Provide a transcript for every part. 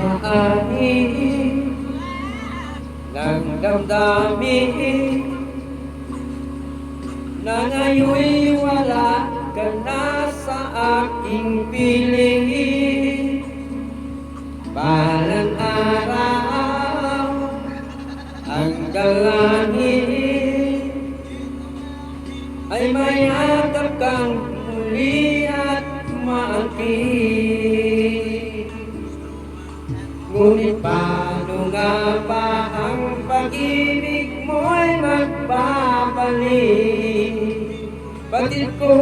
maani ng damdamin na ngayon'y wala ka na sa aking piling. Balang araw hanggang langit ay mayakap kang muli at maangkin. Ngunit paano nga ba ang pag-ibig mo'y magbabalik? Batid ko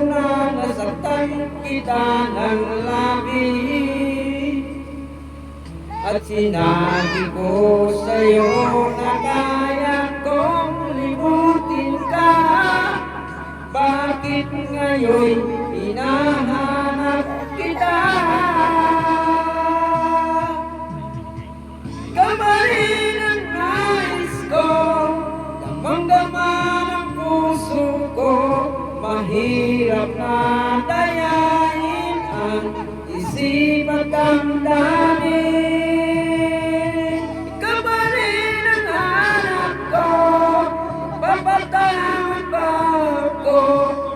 na nasaktan kita ng labis, at sinabi ko sa'yo na kaya kong limutin ka. Bakit ngayon hinahanap kita? Kamarin ang nais ko, damang-dama ng puso ko. Mahirap na dayain ang isip at damdamin. Kamarin ang hanap ko, papatawad ba ako?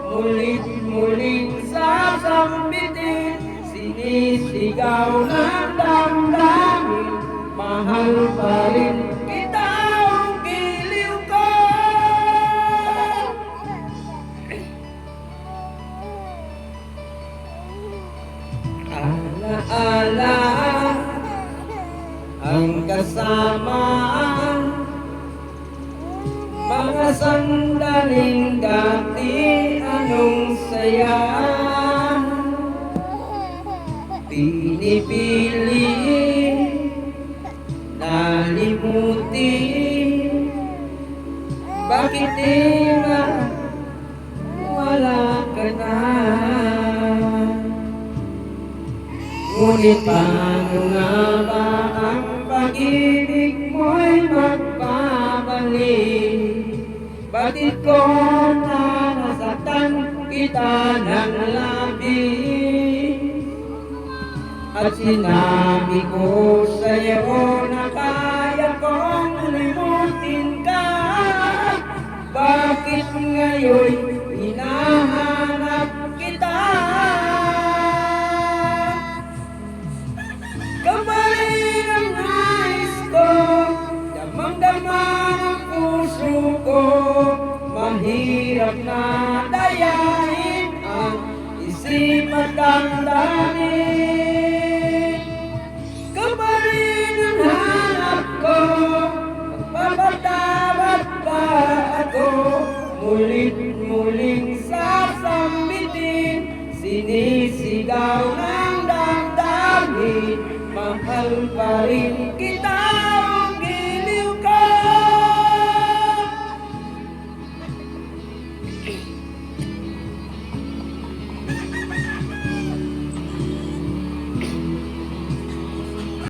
Mulit-muling sasambitin, sinisigaw ng damdamin. Mahal pa rin kita, ang giliw ko. Alaala ang kasama, mga sandaling dati, anong saya. Pinipili nalimutin, bakit di ba wala ka na? Ngunit paano nga ba ang pag-ibig mo'y magbabalik? Bakit ko na nasaktan kita ng labis, at sinabi ko sa'yo na kaya kong limutin ka. Bakit ngayon hinahanap kita? Kamarin ang nais ko, damang-dama ng puso ko. Mahirap na dayain ang isip at damdamin. Kamarin ang hanap ko, magpapatawad ba ako? Mulit-muling sasambitin, sinisigaw ng damdamin. Mahal pa rin kita, ang giliw ko.